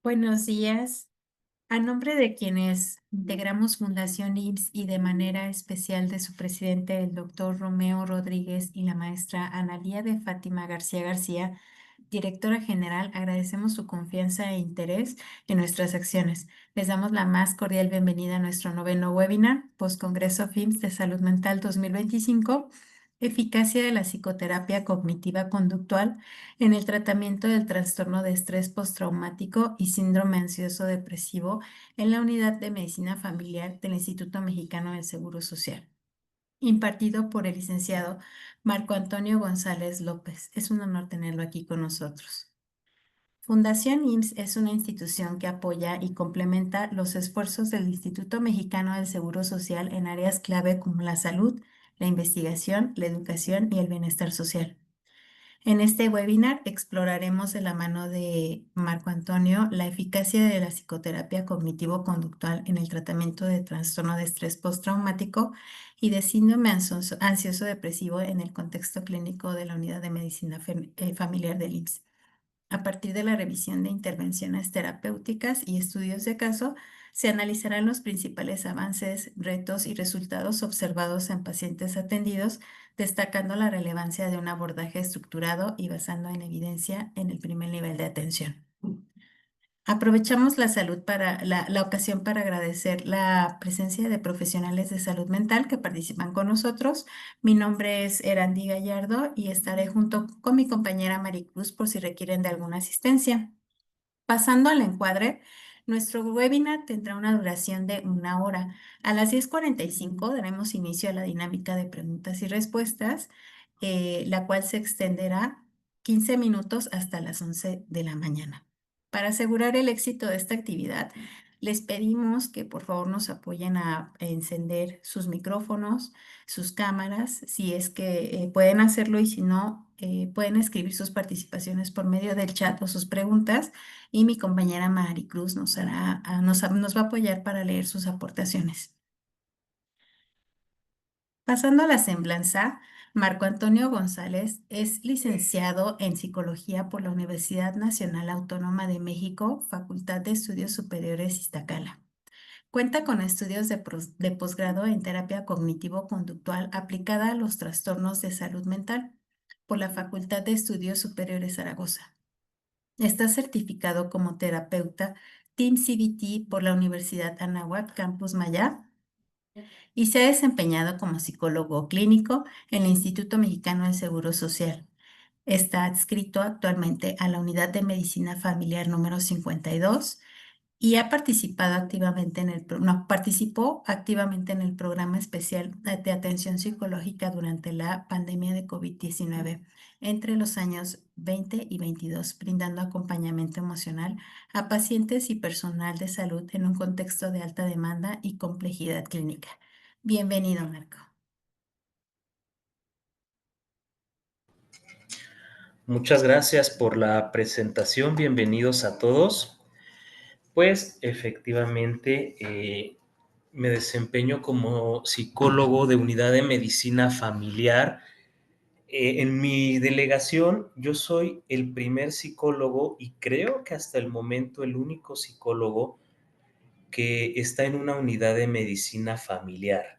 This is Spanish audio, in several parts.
Buenos días. A nombre de quienes integramos Fundación IMSS y de manera especial de su presidente, el doctor Romeo Rodríguez, y la maestra Analía de Fátima García García, directora general, agradecemos su confianza e interés en nuestras acciones. Les damos la más cordial bienvenida a nuestro noveno webinar, Postcongreso FIMS de Salud Mental 2025, Eficacia de la psicoterapia cognitiva conductual en el tratamiento del trastorno de estrés postraumático y síndrome ansioso depresivo en la Unidad de Medicina Familiar del Instituto Mexicano del Seguro Social, impartido por el licenciado Marco Antonio González López. Es un honor tenerlo aquí con nosotros. Fundación IMSS es una institución que apoya y complementa los esfuerzos del Instituto Mexicano del Seguro Social en áreas clave como la salud, la investigación, la educación y el bienestar social. En este webinar exploraremos de la mano de Marco Antonio la eficacia de la psicoterapia cognitivo-conductual en el tratamiento de trastorno de estrés postraumático y de síndrome ansioso depresivo en el contexto clínico de la Unidad de Medicina Familiar del IMSS. A partir de la revisión de intervenciones terapéuticas y estudios de caso, se analizarán los principales avances, retos y resultados observados en pacientes atendidos, destacando la relevancia de un abordaje estructurado y basando en evidencia en el primer nivel de atención. Aprovechamos la ocasión para agradecer la presencia de profesionales de salud mental que participan con nosotros. Mi nombre es Erandi Gallardo y estaré junto con mi compañera Maricruz por si requieren de alguna asistencia. Pasando al encuadre, nuestro webinar tendrá una duración de 1 hora. A las 10:45 daremos inicio a la dinámica de preguntas y respuestas, la cual se extenderá 15 minutos hasta las 11 de la mañana. Para asegurar el éxito de esta actividad, les pedimos que por favor nos apoyen a encender sus micrófonos, sus cámaras, si es que pueden hacerlo, y si no, pueden escribir sus participaciones por medio del chat o sus preguntas, y mi compañera Maricruz nos va a apoyar para leer sus aportaciones. Pasando a la semblanza, Marco Antonio González es licenciado en Psicología por la Universidad Nacional Autónoma de México, Facultad de Estudios Superiores Iztacala. Cuenta con estudios de posgrado en terapia cognitivo-conductual aplicada a los trastornos de salud mental por la Facultad de Estudios Superiores Zaragoza. Está certificado como terapeuta Team CBT por la Universidad Anáhuac Campus Maya y se ha desempeñado como psicólogo clínico en el Instituto Mexicano del Seguro Social. Está adscrito actualmente a la Unidad de Medicina Familiar número 52 y ha participado activamente participó activamente en el programa especial de atención psicológica durante la pandemia de COVID-19 entre los años 20 y 22, brindando acompañamiento emocional a pacientes y personal de salud en un contexto de alta demanda y complejidad clínica. Bienvenido, Marco. Muchas gracias por la presentación. Bienvenidos a todos. Pues efectivamente me desempeño como psicólogo de unidad de medicina familiar. En mi delegación yo soy el primer psicólogo y creo que hasta el momento el único psicólogo que está en una unidad de medicina familiar.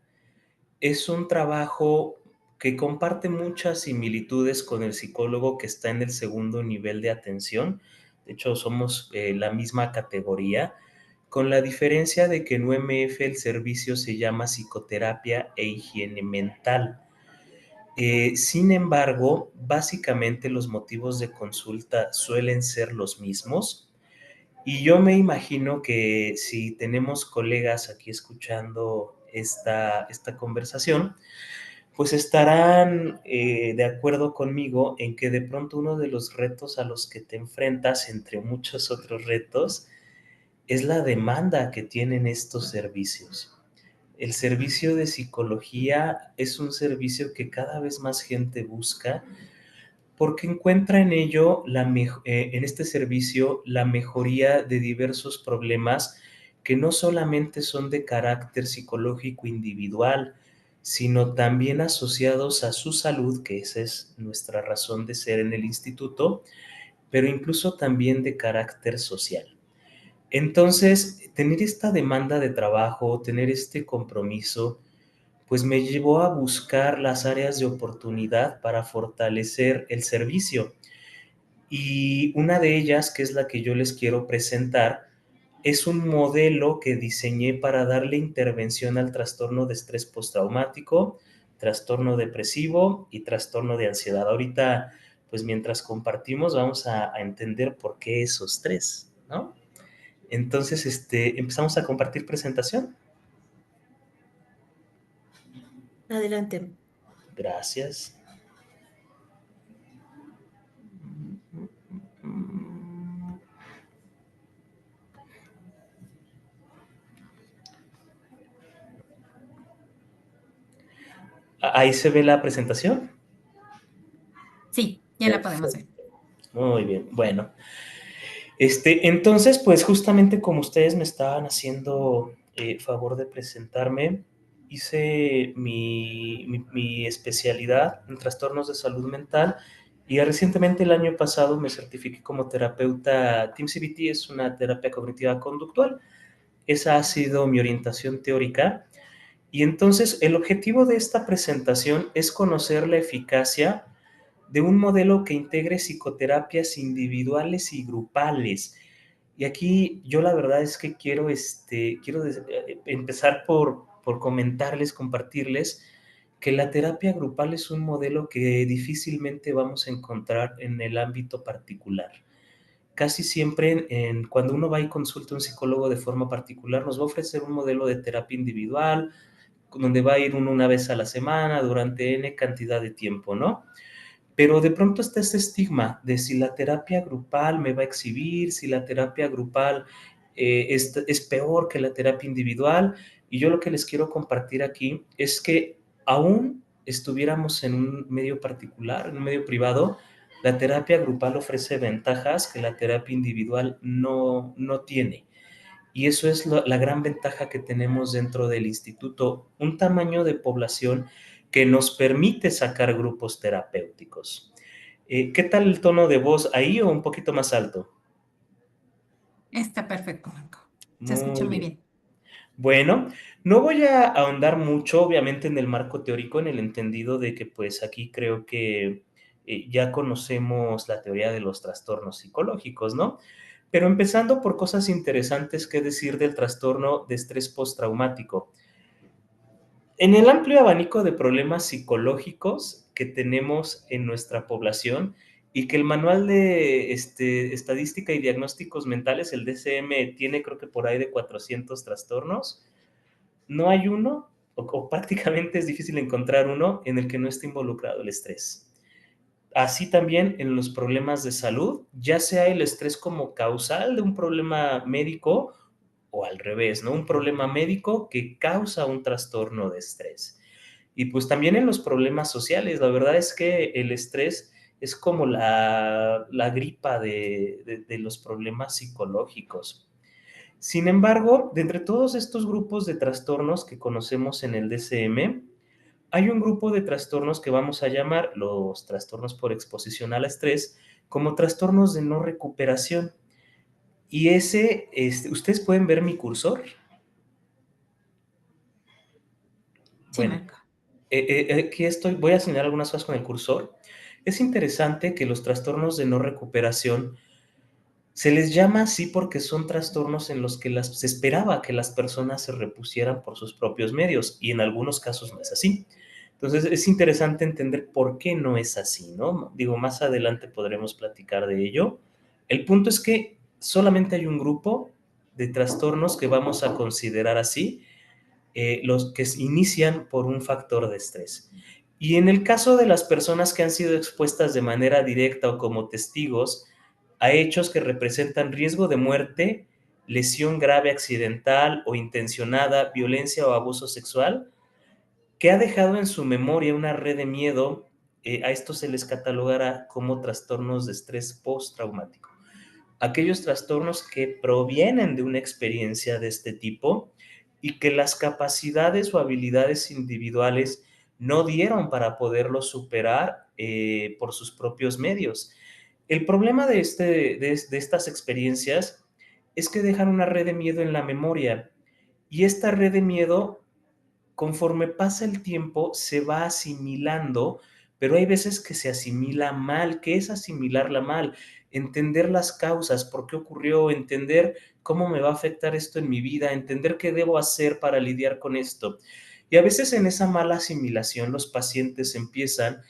Es un trabajo que comparte muchas similitudes con el psicólogo que está en el segundo nivel de atención. De hecho, somos la misma categoría, con la diferencia de que en UMF el servicio se llama psicoterapia e higiene mental. Sin embargo, básicamente los motivos de consulta suelen ser los mismos. Y yo me imagino que si tenemos colegas aquí escuchando esta conversación, pues estarán de acuerdo conmigo en que de pronto uno de los retos a los que te enfrentas, entre muchos otros retos, es la demanda que tienen estos servicios. El servicio de psicología es un servicio que cada vez más gente busca porque encuentra en ello, en este servicio, la mejoría de diversos problemas que no solamente son de carácter psicológico individual, sino también asociados a su salud, que esa es nuestra razón de ser en el instituto, pero incluso también de carácter social. Entonces, tener esta demanda de trabajo, tener este compromiso, pues me llevó a buscar las áreas de oportunidad para fortalecer el servicio. Y una de ellas, que es la que yo les quiero presentar, es un modelo que diseñé para darle intervención al trastorno de estrés postraumático, trastorno depresivo y trastorno de ansiedad. Ahorita, pues mientras compartimos, vamos a entender por qué esos tres, ¿no? Entonces, empezamos a compartir presentación. Adelante. Gracias. Ahí se ve la presentación. Sí, ya la podemos ver. Muy bien. Bueno, entonces, pues justamente como ustedes me estaban haciendo favor de presentarme, hice mi especialidad en trastornos de salud mental y recientemente el año pasado me certifiqué como terapeuta. Team CBT es una terapia cognitiva conductual. Esa ha sido mi orientación teórica. Y entonces el objetivo de esta presentación es conocer la eficacia de un modelo que integre psicoterapias individuales y grupales. Y aquí yo la verdad es que quiero empezar por comentarles, compartirles que la terapia grupal es un modelo que difícilmente vamos a encontrar en el ámbito particular. Casi siempre cuando uno va y consulta a un psicólogo de forma particular, nos va a ofrecer un modelo de terapia individual, donde va a ir uno una vez a la semana durante N cantidad de tiempo, ¿no? Pero de pronto está ese estigma de si la terapia grupal me va a exhibir, si la terapia grupal es peor que la terapia individual. Y yo lo que les quiero compartir aquí es que aún estuviéramos en un medio particular, en un medio privado, la terapia grupal ofrece ventajas que la terapia individual no tiene. Y eso es la gran ventaja que tenemos dentro del instituto, un tamaño de población que nos permite sacar grupos terapéuticos. ¿Qué tal el tono de voz ahí o un poquito más alto? Está perfecto, Marco. Se escucha Muy muy bien. bien. Bueno, no voy a ahondar mucho, obviamente, en el marco teórico, en el entendido de que pues aquí creo que ya conocemos la teoría de los trastornos psicológicos, ¿no? Pero empezando por cosas interesantes que decir del trastorno de estrés postraumático. En el amplio abanico de problemas psicológicos que tenemos en nuestra población y que el Manual de Estadística y Diagnósticos Mentales, el DCM, tiene creo que por ahí de 400 trastornos, no hay uno, o prácticamente es difícil encontrar uno, en el que no esté involucrado el estrés. Así también en los problemas de salud, ya sea el estrés como causal de un problema médico o al revés, ¿no? Un problema médico que causa un trastorno de estrés. Y pues también en los problemas sociales, la verdad es que el estrés es como la gripa de los problemas psicológicos. Sin embargo, de entre todos estos grupos de trastornos que conocemos en el DCM, hay un grupo de trastornos que vamos a llamar los trastornos por exposición al estrés como trastornos de no recuperación. Y ustedes pueden ver mi cursor. Sí, Bueno, Marco. aquí estoy, voy a señalar algunas cosas con el cursor. Es interesante que los trastornos de no recuperación se les llama así porque son trastornos en los que se esperaba que las personas se repusieran por sus propios medios y en algunos casos no es así. Entonces es interesante entender por qué no es así, ¿no? Digo, más adelante podremos platicar de ello. El punto es que solamente hay un grupo de trastornos que vamos a considerar así, los que se inician por un factor de estrés. Y en el caso de las personas que han sido expuestas de manera directa o como testigos a hechos que representan riesgo de muerte, lesión grave accidental o intencionada, violencia o abuso sexual, que ha dejado en su memoria una red de miedo, a esto se les catalogará como trastornos de estrés postraumático. Aquellos trastornos que provienen de una experiencia de este tipo y que las capacidades o habilidades individuales no dieron para poderlo superar por sus propios medios. El problema de estas experiencias es que dejan una red de miedo en la memoria y esta red de miedo, conforme pasa el tiempo, se va asimilando, pero hay veces que se asimila mal. ¿Qué es asimilarla mal? Entender las causas, por qué ocurrió, entender cómo me va a afectar esto en mi vida, entender qué debo hacer para lidiar con esto. Y a veces en esa mala asimilación los pacientes empiezan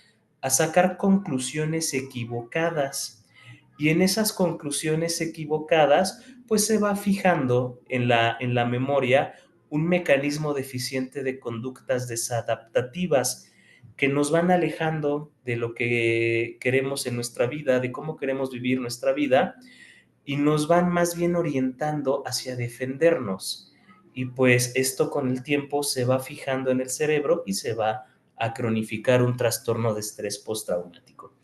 a sacar conclusiones equivocadas. Y en esas conclusiones equivocadas, pues se va fijando en la memoria un mecanismo deficiente de conductas desadaptativas que nos van alejando de lo que queremos en nuestra vida, de cómo queremos vivir nuestra vida, y nos van más bien orientando hacia defendernos. Y pues esto con el tiempo se va fijando en el cerebro y se va a cronificar un trastorno de estrés postraumático.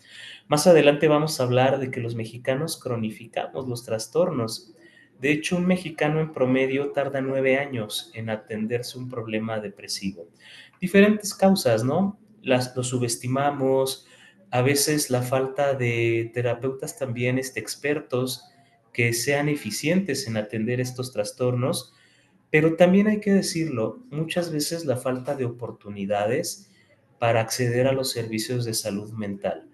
Más adelante vamos a hablar de que los mexicanos cronificamos los trastornos. De hecho, un mexicano en promedio tarda 9 años en atenderse un problema depresivo. Diferentes causas, ¿no? Lo subestimamos, a veces la falta de terapeutas también expertos que sean eficientes en atender estos trastornos, pero también hay que decirlo, muchas veces la falta de oportunidades para acceder a los servicios de salud mental.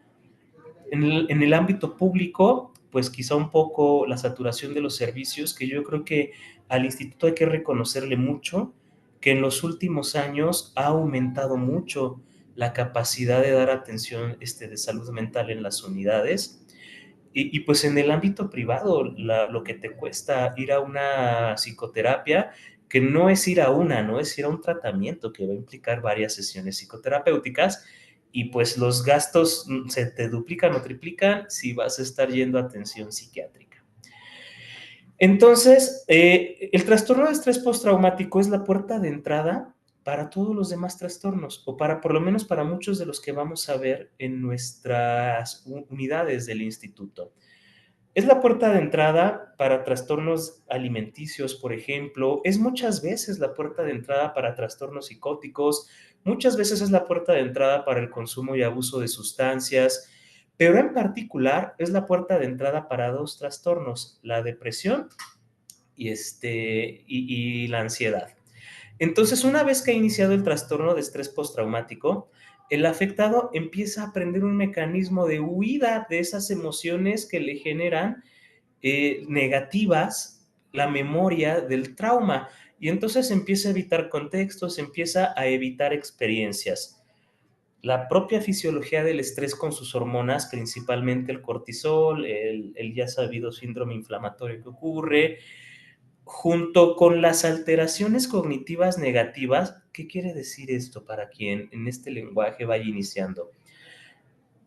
En el ámbito público, pues quizá un poco la saturación de los servicios, que yo creo que al instituto hay que reconocerle mucho, que en los últimos años ha aumentado mucho la capacidad de dar atención de salud mental en las unidades. Pues en el ámbito privado, lo que te cuesta ir a una psicoterapia, que no es ir a una, no es ir a un tratamiento que va a implicar varias sesiones psicoterapéuticas, y pues los gastos se te duplican o triplican si vas a estar yendo a atención psiquiátrica. Entonces, el trastorno de estrés postraumático es la puerta de entrada para todos los demás trastornos, o para por lo menos para muchos de los que vamos a ver en nuestras unidades del instituto. Es la puerta de entrada para trastornos alimenticios, por ejemplo. Es muchas veces la puerta de entrada para trastornos psicóticos. Muchas veces es la puerta de entrada para el consumo y abuso de sustancias. Pero en particular es la puerta de entrada para dos trastornos: la depresión y la ansiedad. Entonces, una vez que ha iniciado el trastorno de estrés postraumático, el afectado empieza a aprender un mecanismo de huida de esas emociones que le generan negativas la memoria del trauma, y entonces empieza a evitar contextos, empieza a evitar experiencias. La propia fisiología del estrés con sus hormonas, principalmente el cortisol, el ya sabido síndrome inflamatorio que ocurre, junto con las alteraciones cognitivas negativas. ¿Qué quiere decir esto para quien en este lenguaje vaya iniciando?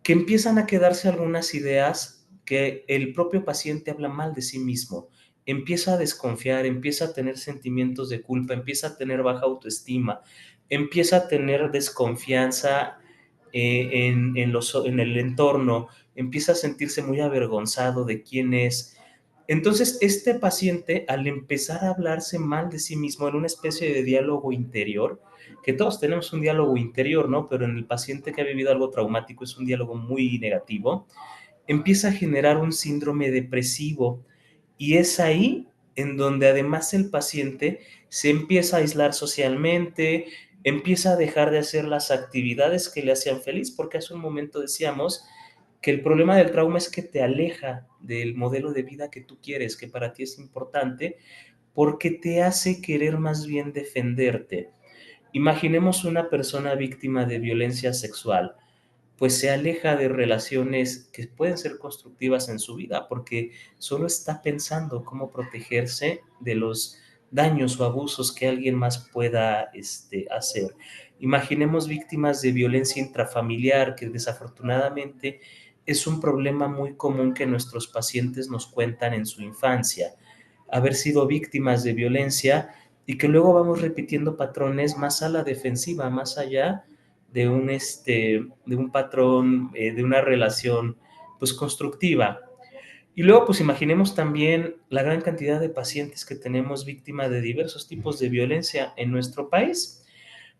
Que empiezan a quedarse algunas ideas, que el propio paciente habla mal de sí mismo, empieza a desconfiar, empieza a tener sentimientos de culpa, empieza a tener baja autoestima, empieza a tener desconfianza en el entorno, empieza a sentirse muy avergonzado de quién es. Entonces, este paciente, al empezar a hablarse mal de sí mismo en una especie de diálogo interior, que todos tenemos un diálogo interior, ¿no? Pero en el paciente que ha vivido algo traumático es un diálogo muy negativo, empieza a generar un síndrome depresivo, y es ahí en donde además el paciente se empieza a aislar socialmente, empieza a dejar de hacer las actividades que le hacían feliz, porque hace un momento decíamos que el problema del trauma es que te aleja del modelo de vida que tú quieres, que para ti es importante, porque te hace querer más bien defenderte. Imaginemos una persona víctima de violencia sexual, pues se aleja de relaciones que pueden ser constructivas en su vida, porque solo está pensando cómo protegerse de los daños o abusos que alguien más pueda hacer. Imaginemos víctimas de violencia intrafamiliar, que desafortunadamente es un problema muy común que nuestros pacientes nos cuentan en su infancia, haber sido víctimas de violencia, y que luego vamos repitiendo patrones más a la defensiva, más allá de un patrón, de una relación pues constructiva. Y luego pues imaginemos también la gran cantidad de pacientes que tenemos víctimas de diversos tipos de violencia en nuestro país.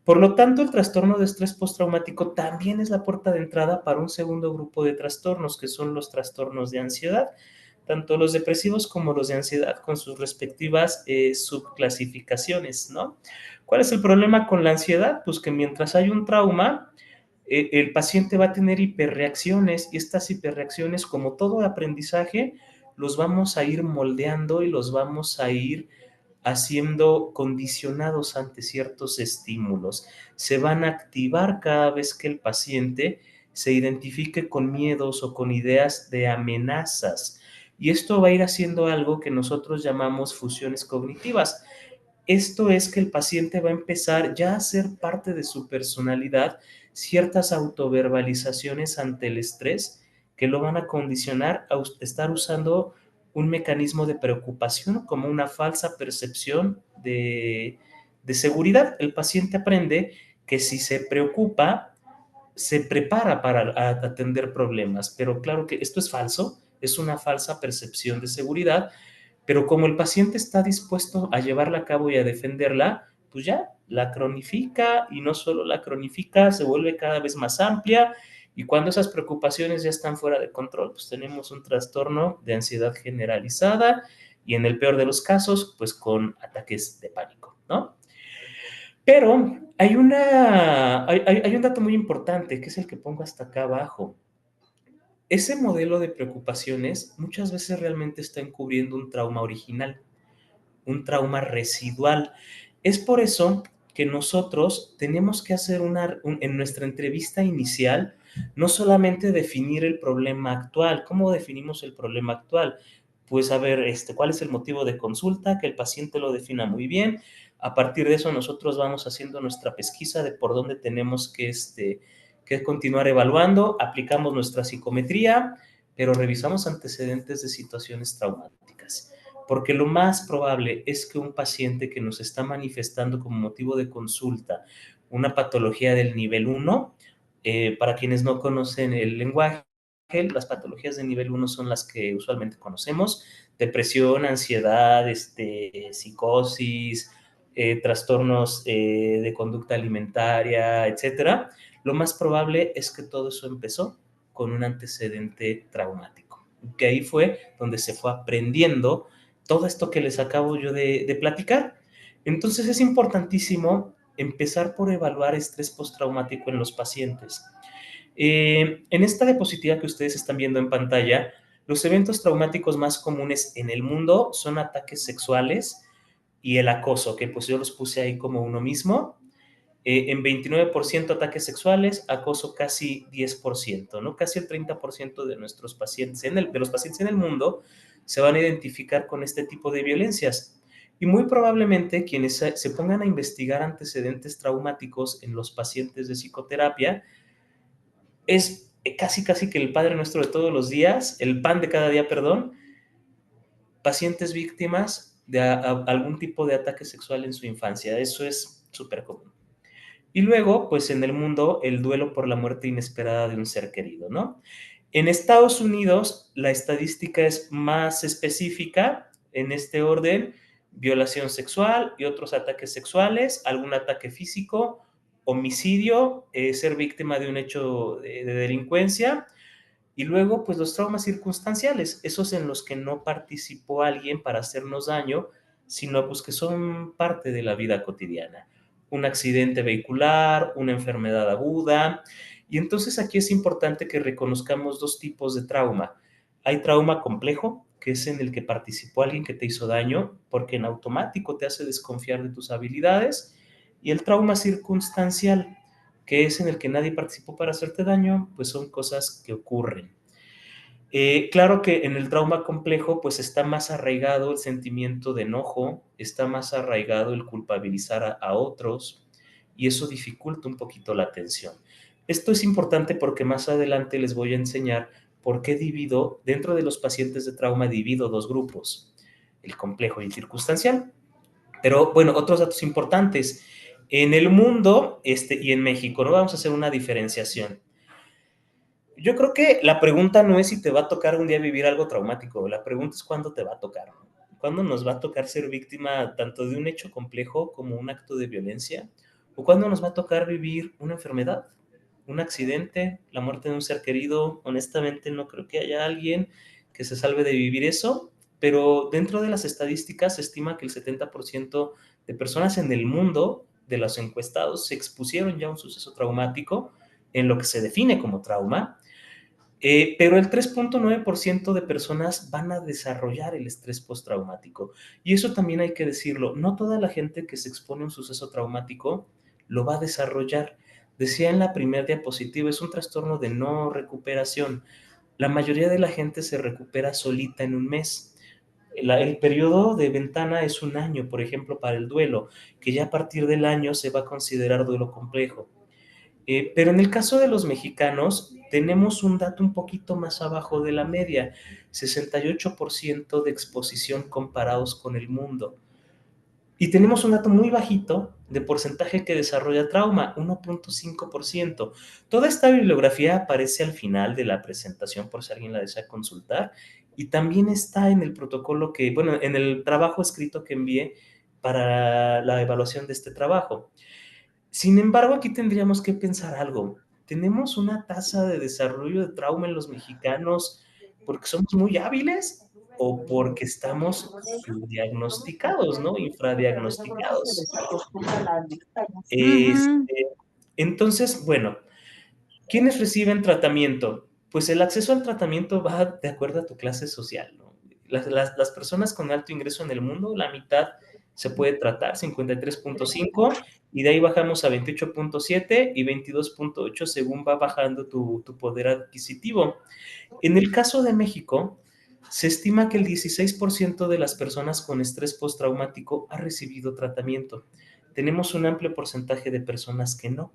Por lo tanto, el trastorno de estrés postraumático también es la puerta de entrada para un segundo grupo de trastornos, que son los trastornos de ansiedad. tanto los depresivos como los de ansiedad con sus respectivas subclasificaciones, ¿no? ¿Cuál es el problema con la ansiedad? Pues que mientras hay un trauma, el paciente va a tener hiperreacciones y estas hiperreacciones, como todo aprendizaje, los vamos a ir moldeando y los vamos a ir haciendo condicionados ante ciertos estímulos. Se van a activar cada vez que el paciente se identifique con miedos o con ideas de amenazas. Y esto va a ir haciendo algo que nosotros llamamos fusiones cognitivas. Esto es que el paciente va a empezar ya a ser parte de su personalidad ciertas autoverbalizaciones ante el estrés que lo van a condicionar a estar usando un mecanismo de preocupación como una falsa percepción de seguridad. El paciente aprende que si se preocupa, se prepara para atender problemas, pero claro que esto es falso, es una falsa percepción de seguridad, pero como el paciente está dispuesto a llevarla a cabo y a defenderla, pues ya la cronifica y no solo la cronifica, se vuelve cada vez más amplia y cuando esas preocupaciones ya están fuera de control, pues tenemos un trastorno de ansiedad generalizada y en el peor de los casos, pues con ataques de pánico, ¿no? Pero hay un dato muy importante que es el que pongo hasta acá abajo. Ese modelo de preocupaciones muchas veces realmente está encubriendo un trauma original, un trauma residual. Es por eso que nosotros tenemos que hacer en nuestra entrevista inicial, no solamente definir el problema actual. ¿Cómo definimos el problema actual? Pues a ver, ¿cuál es el motivo de consulta? Que el paciente lo defina muy bien. A partir de eso nosotros vamos haciendo nuestra pesquisa de por dónde tenemos que continuar evaluando, aplicamos nuestra psicometría, pero revisamos antecedentes de situaciones traumáticas. Porque lo más probable es que un paciente que nos está manifestando como motivo de consulta una patología del nivel 1, para quienes no conocen el lenguaje, las patologías de nivel 1 son las que usualmente conocemos: depresión, ansiedad, psicosis, trastornos de conducta alimentaria, etcétera. Lo más probable es que todo eso empezó con un antecedente traumático, que ahí fue donde se fue aprendiendo todo esto que les acabo yo de platicar. Entonces es importantísimo empezar por evaluar estrés postraumático en los pacientes. En esta diapositiva que ustedes están viendo en pantalla, los eventos traumáticos más comunes en el mundo son ataques sexuales y el acoso, que pues yo los puse ahí como uno mismo. En 29% ataques sexuales, acoso casi 10%, ¿no? Casi el 30% de nuestros pacientes, de los pacientes en el mundo, se van a identificar con este tipo de violencias. Y muy probablemente quienes se pongan a investigar antecedentes traumáticos en los pacientes de psicoterapia, es casi que el Padre Nuestro de todos los días, el pan de cada día, perdón, pacientes víctimas de algún tipo de ataque sexual en su infancia. Eso es súper común. Y luego, pues en el mundo, el duelo por la muerte inesperada de un ser querido, ¿no? En Estados Unidos, la estadística es más específica en este orden: violación sexual y otros ataques sexuales, algún ataque físico, homicidio, ser víctima de un hecho de delincuencia, y luego, pues los traumas circunstanciales, esos en los que no participó alguien para hacernos daño, sino pues que son parte de la vida cotidiana. Un accidente vehicular, una enfermedad aguda. Y entonces aquí es importante que reconozcamos dos tipos de trauma. Hay trauma complejo, que es en el que participó alguien que te hizo daño, porque en automático te hace desconfiar de tus habilidades. Y el trauma circunstancial, que es en el que nadie participó para hacerte daño, pues son cosas que ocurren. Claro que en el trauma complejo pues está más arraigado el sentimiento de enojo, está más arraigado el culpabilizar a otros y eso dificulta un poquito la atención. Esto es importante porque más adelante les voy a enseñar por qué divido, dentro de los pacientes de trauma divido dos grupos: el complejo y el circunstancial. Pero bueno, otros datos importantes. En el mundo y en México, ¿no? Vamos a hacer una diferenciación. Yo creo que la pregunta no es si te va a tocar un día vivir algo traumático, la pregunta es cuándo te va a tocar. ¿Cuándo nos va a tocar ser víctima tanto de un hecho complejo como un acto de violencia? ¿O cuándo nos va a tocar vivir una enfermedad, un accidente, la muerte de un ser querido? Honestamente, no creo que haya alguien que se salve de vivir eso, pero dentro de las estadísticas se estima que el 70% de personas en el mundo, de los encuestados, se expusieron ya a un suceso traumático en lo que se define como trauma, pero el 3.9% de personas van a desarrollar el estrés postraumático. Y eso también hay que decirlo, no toda la gente que se expone a un suceso traumático lo va a desarrollar. Decía en la primera diapositiva, es un trastorno de no recuperación. La mayoría de la gente se recupera solita en un mes. El periodo de ventana es un año, por ejemplo, para el duelo, que ya a partir del año se va a considerar duelo complejo. Pero en el caso de los mexicanos, tenemos un dato un poquito más abajo de la media, 68% de exposición comparados con el mundo. Y tenemos un dato muy bajito de porcentaje que desarrolla trauma, 1.5%. Toda esta bibliografía aparece al final de la presentación por si alguien la desea consultar y también está en el protocolo que, bueno, en el trabajo escrito que envié para la evaluación de este trabajo. Sin embargo, aquí tendríamos que pensar algo. ¿Tenemos una tasa de desarrollo de trauma en los mexicanos porque somos muy hábiles o porque estamos subdiagnosticados, ¿no? Infradiagnosticados. Ujú. Este, entonces, bueno, ¿quiénes reciben tratamiento? Pues el acceso al tratamiento va de acuerdo a tu clase social, ¿no? Las personas con alto ingreso en el mundo, la mitad se puede tratar, 53.5, y de ahí bajamos a 28.7 y 22.8 según va bajando tu poder adquisitivo. En el caso de México, se estima que el 16% de las personas con estrés postraumático ha recibido tratamiento. Tenemos un amplio porcentaje de personas que no.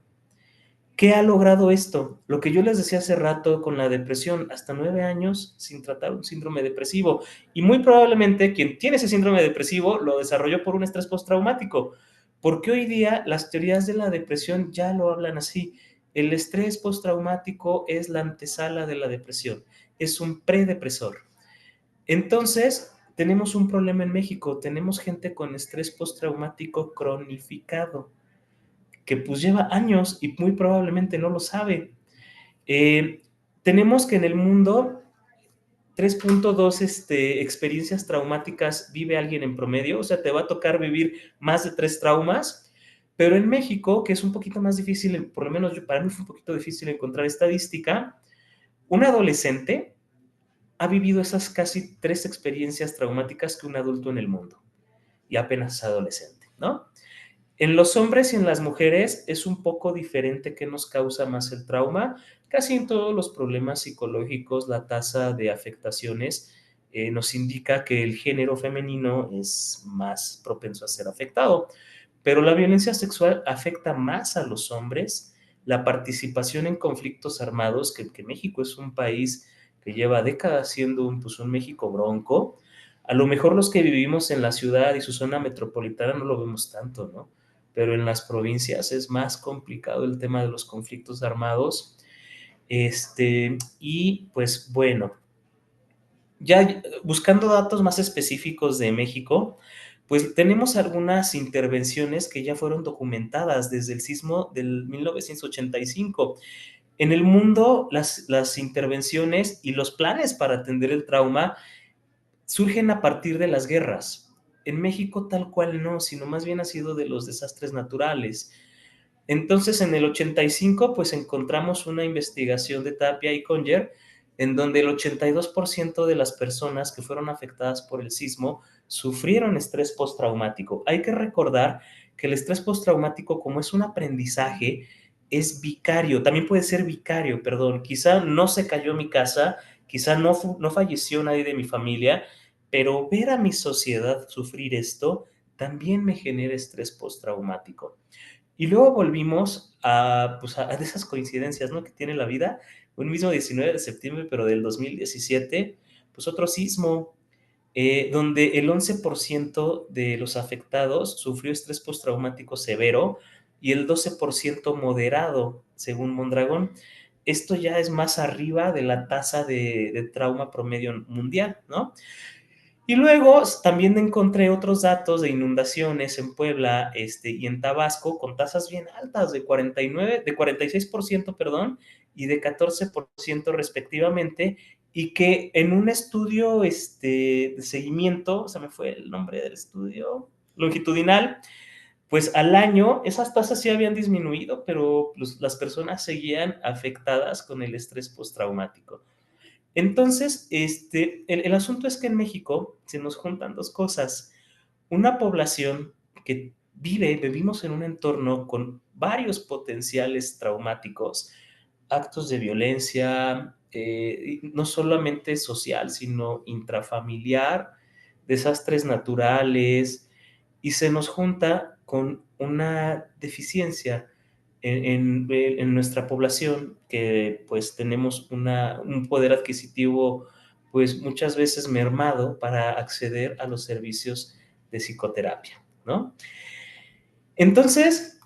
¿Qué ha logrado esto? Lo que yo les decía hace rato con la depresión, hasta 9 años sin tratar un síndrome depresivo. Y muy probablemente quien tiene ese síndrome depresivo lo desarrolló por un estrés postraumático. Porque hoy día las teorías de la depresión ya lo hablan así. El estrés postraumático es la antesala de la depresión, es un predepresor. Entonces, tenemos un problema en México, tenemos gente con estrés postraumático cronificado que pues lleva años y muy probablemente no lo sabe. Eh, Tenemos que en el mundo 3.2 experiencias traumáticas vive alguien en promedio, o sea, te va a tocar vivir más de 3 traumas, pero en México, que es un poquito más difícil, por lo menos para mí fue un poquito difícil encontrar estadística, un adolescente ha vivido esas casi 3 experiencias traumáticas que un adulto en el mundo, y apenas es adolescente, ¿no? En los hombres y en las mujeres es un poco diferente qué nos causa más el trauma. Casi en todos los problemas psicológicos la tasa de afectaciones nos indica que el género femenino es más propenso a ser afectado, pero la violencia sexual afecta más a los hombres. La participación en conflictos armados, que México es un país que lleva décadas siendo pues, un México bronco, a lo mejor los que vivimos en la ciudad y su zona metropolitana no lo vemos tanto, ¿no? Pero en las provincias es más complicado el tema de los conflictos armados. Y pues bueno, ya buscando datos más específicos de México, pues tenemos algunas intervenciones que ya fueron documentadas desde el sismo del 1985. En el mundo, las intervenciones y los planes para atender el trauma surgen a partir de las guerras. En México tal cual no, sino más bien ha sido de los desastres naturales. Entonces, en el 85, pues encontramos una investigación de Tapia y Conger, en donde el 82% de las personas que fueron afectadas por el sismo sufrieron estrés postraumático. Hay que recordar que el estrés postraumático, como es un aprendizaje, es vicario, también puede ser vicario, perdón. Quizá no se cayó mi casa, quizá no falleció nadie de mi familia, pero ver a mi sociedad sufrir esto también me genera estrés postraumático. Y luego volvimos pues a de esas coincidencias, ¿no? Que tiene la vida. Un mismo 19 de septiembre, pero del 2017, pues otro sismo, donde el 11% de los afectados sufrió estrés postraumático severo y el 12% moderado, según Mondragón. Esto ya es más arriba de la tasa de trauma promedio mundial, ¿no? Y luego también encontré otros datos de inundaciones en Puebla y en Tabasco con tasas bien altas de 49, de 46%, perdón, y de 14% respectivamente, y que en un estudio de seguimiento, se me fue el nombre del estudio, longitudinal, pues al año esas tasas sí habían disminuido, pero las personas seguían afectadas con el estrés postraumático. Entonces, el asunto es que en México se nos juntan dos cosas. Una población que vivimos en un entorno con varios potenciales traumáticos, actos de violencia, no solamente social, sino intrafamiliar, desastres naturales, y se nos junta con una deficiencia en nuestra población, que pues tenemos un poder adquisitivo pues muchas veces mermado para acceder a los servicios de psicoterapia, ¿no? Entonces,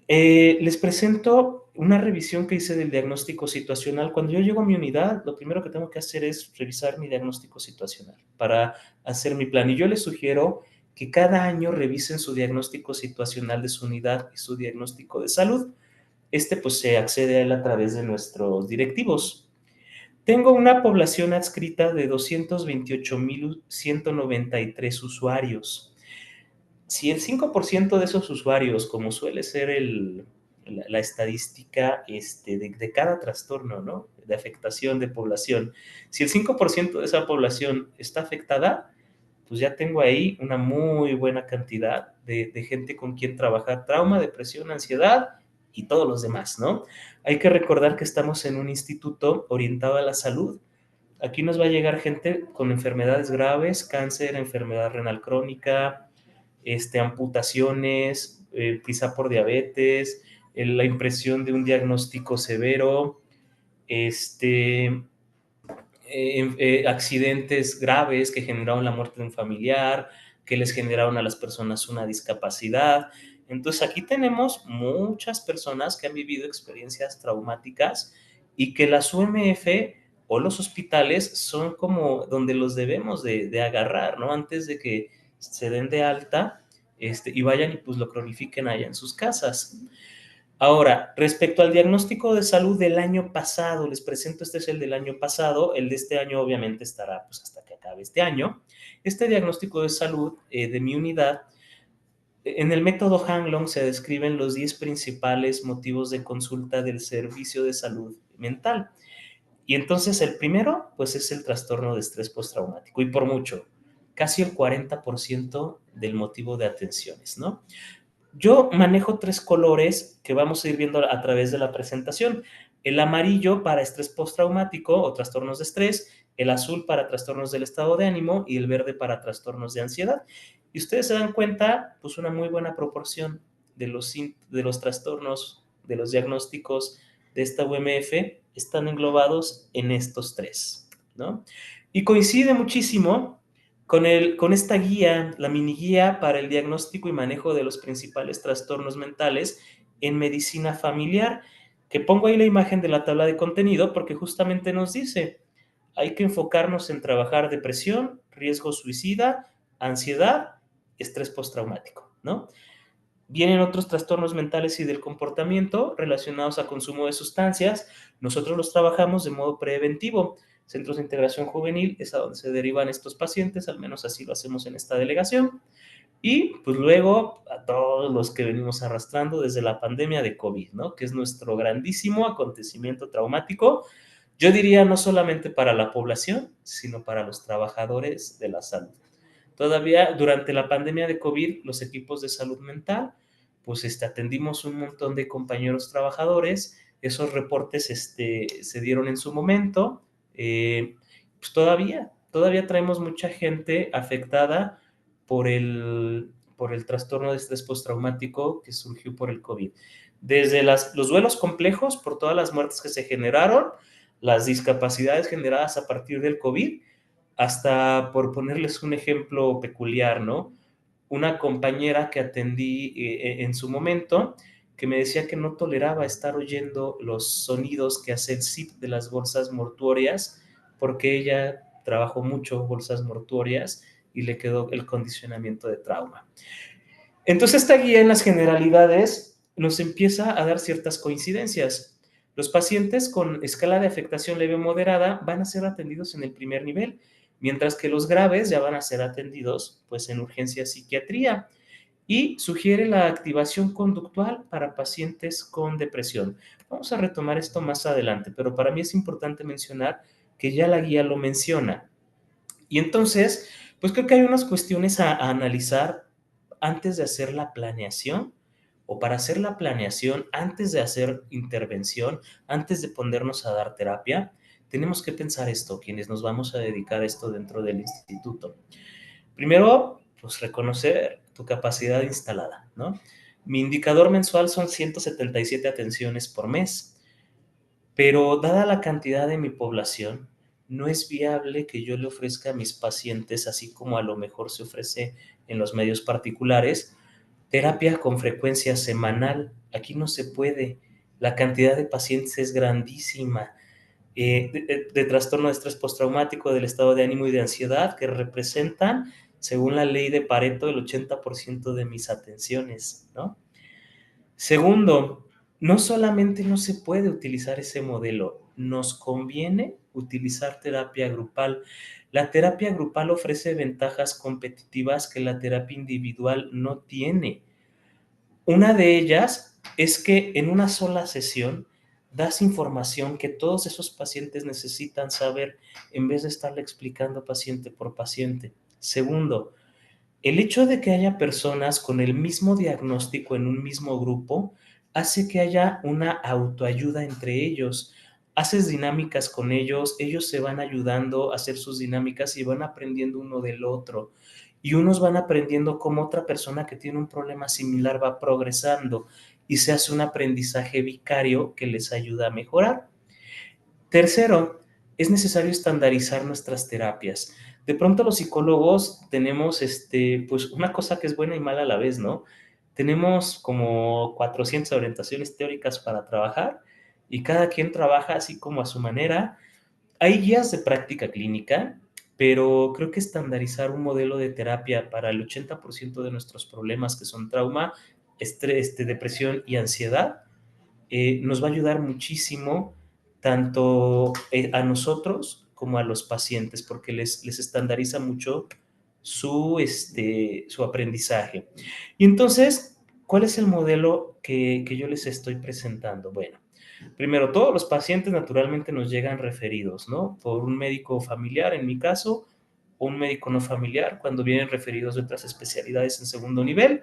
les presento una revisión que hice del diagnóstico situacional. Cuando yo llego a mi unidad, lo primero que tengo que hacer es revisar mi diagnóstico situacional para hacer mi plan. Y yo les sugiero que cada año revisen su diagnóstico situacional de su unidad y su diagnóstico de salud. Pues se accede a él a través de nuestros directivos. Tengo una población adscrita de 228,193 usuarios. Si el 5% de esos usuarios, como suele ser la estadística de cada trastorno, ¿no? De afectación de población, si el 5% de esa población está afectada, pues ya tengo ahí una muy buena cantidad de gente con quien trabajar trauma, depresión, ansiedad y todos los demás, ¿no? Hay que recordar que estamos en un instituto orientado a la salud. Aquí nos va a llegar gente con enfermedades graves, cáncer, enfermedad renal crónica, amputaciones, quizá por diabetes, la impresión de un diagnóstico severo, accidentes graves que generaron la muerte de un familiar, que les generaron a las personas una discapacidad. Entonces aquí tenemos muchas personas que han vivido experiencias traumáticas y que las UMF o los hospitales son como donde los debemos de agarrar, ¿no? Antes de que se den de alta y vayan y pues lo cronifiquen allá en sus casas. Ahora, respecto al diagnóstico de salud del año pasado, les presento, este es el del año pasado, el de este año obviamente estará pues hasta que acabe este año. Este diagnóstico de salud de mi unidad, en el método Hanlon se describen los 10 principales motivos de consulta del servicio de salud mental. Y entonces el primero, pues es el trastorno de estrés postraumático, y por mucho, casi el 40% del motivo de atenciones, ¿no? Yo manejo tres colores que vamos a ir viendo a través de la presentación. El amarillo para estrés postraumático o trastornos de estrés, el azul para trastornos del estado de ánimo y el verde para trastornos de ansiedad. Y ustedes se dan cuenta, pues una muy buena proporción de los trastornos, de los diagnósticos de esta UMF están englobados en estos tres, ¿no? Y coincide muchísimo con esta guía, la mini guía para el diagnóstico y manejo de los principales trastornos mentales en medicina familiar, que pongo ahí la imagen de la tabla de contenido porque justamente nos dice, hay que enfocarnos en trabajar depresión, riesgo suicida, ansiedad, estrés postraumático, ¿no? Vienen otros trastornos mentales y del comportamiento relacionados a consumo de sustancias. Nosotros los trabajamos de modo preventivo. Centros de integración juvenil es a donde se derivan estos pacientes, al menos así lo hacemos en esta delegación. Y pues luego a todos los que venimos arrastrando desde la pandemia de COVID, ¿no? Que es nuestro grandísimo acontecimiento traumático. Yo diría no solamente para la población, sino para los trabajadores de la salud. Todavía durante la pandemia de COVID, los equipos de salud mental, pues atendimos un montón de compañeros trabajadores, esos reportes se dieron en su momento, pues todavía traemos mucha gente afectada por el trastorno de estrés postraumático que surgió por el COVID. Desde los duelos complejos por todas las muertes que se generaron, las discapacidades generadas a partir del COVID, hasta por ponerles un ejemplo peculiar, ¿no? Una compañera que atendí en su momento, que me decía que no toleraba estar oyendo los sonidos que hace el zip de las bolsas mortuorias, porque ella trabajó mucho bolsas mortuorias y le quedó el condicionamiento de trauma. Entonces esta guía en las generalidades nos empieza a dar ciertas coincidencias. Los pacientes con escala de afectación leve o moderada van a ser atendidos en el primer nivel, mientras que los graves ya van a ser atendidos pues en urgencia psiquiatría, y sugiere la activación conductual para pacientes con depresión. Vamos a retomar esto más adelante, pero para mí es importante mencionar que ya la guía lo menciona. Y entonces, pues creo que hay unas cuestiones a analizar antes de hacer la planeación, o para hacer la planeación, antes de hacer intervención, antes de ponernos a dar terapia. Tenemos que pensar esto, quienes nos vamos a dedicar a esto dentro del instituto. Primero, pues reconocer tu capacidad instalada, ¿no? Mi indicador mensual son 177 atenciones por mes, pero dada la cantidad de mi población, no es viable que yo le ofrezca a mis pacientes, así como a lo mejor se ofrece en los medios particulares, terapia con frecuencia semanal. Aquí no se puede. La cantidad de pacientes es grandísima. De trastorno de estrés postraumático, del estado de ánimo y de ansiedad, que representan, según la ley de Pareto, el 80% de mis atenciones, ¿no? Segundo, no solamente no se puede utilizar ese modelo, nos conviene utilizar terapia grupal. La terapia grupal ofrece ventajas competitivas que la terapia individual no tiene. Una de ellas es que en una sola sesión das información que todos esos pacientes necesitan saber en vez de estarle explicando paciente por paciente. Segundo, el hecho de que haya personas con el mismo diagnóstico en un mismo grupo hace que haya una autoayuda entre ellos. Haces dinámicas con ellos, ellos se van ayudando a hacer sus dinámicas y van aprendiendo uno del otro. Y unos van aprendiendo cómo otra persona que tiene un problema similar va progresando y se hace un aprendizaje vicario que les ayuda a mejorar. Tercero, es necesario estandarizar nuestras terapias. De pronto los psicólogos tenemos pues una cosa que es buena y mala a la vez, ¿no? Tenemos como 400 orientaciones teóricas para trabajar y cada quien trabaja así como a su manera. Hay guías de práctica clínica, pero creo que estandarizar un modelo de terapia para el 80% de nuestros problemas, que son trauma, estrés, depresión y ansiedad, nos va a ayudar muchísimo tanto a nosotros como a los pacientes, porque les estandariza mucho su aprendizaje. Y entonces, ¿cuál es el modelo que yo les estoy presentando? Bueno, primero, todos los pacientes naturalmente nos llegan referidos, ¿no? Por un médico familiar, en mi caso, o un médico no familiar, cuando vienen referidos de otras especialidades en segundo nivel,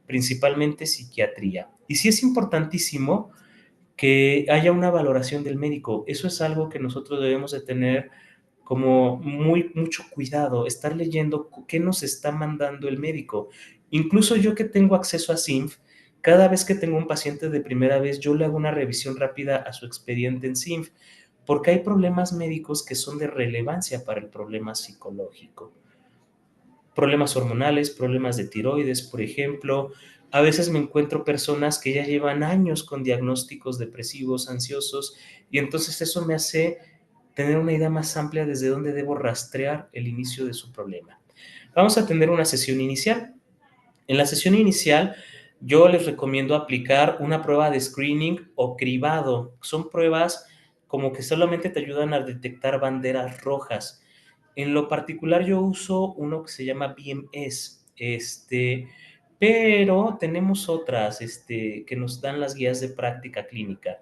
principalmente psiquiatría. Y sí es importantísimo que haya una valoración del médico. Eso es algo que nosotros debemos de tener como mucho cuidado, estar leyendo qué nos está mandando el médico. Incluso yo que tengo acceso a SINF, cada vez que tengo un paciente de primera vez, yo le hago una revisión rápida a su expediente en SINF, porque hay problemas médicos que son de relevancia para el problema psicológico. Problemas hormonales, problemas de tiroides, por ejemplo. A veces me encuentro personas que ya llevan años con diagnósticos depresivos, ansiosos, y entonces eso me hace tener una idea más amplia desde dónde debo rastrear el inicio de su problema. Vamos a tener una sesión inicial. En la sesión inicial, yo les recomiendo aplicar una prueba de screening o cribado. Son pruebas como que solamente te ayudan a detectar banderas rojas. En lo particular, yo uso uno que se llama BMS, pero tenemos otras que nos dan las guías de práctica clínica.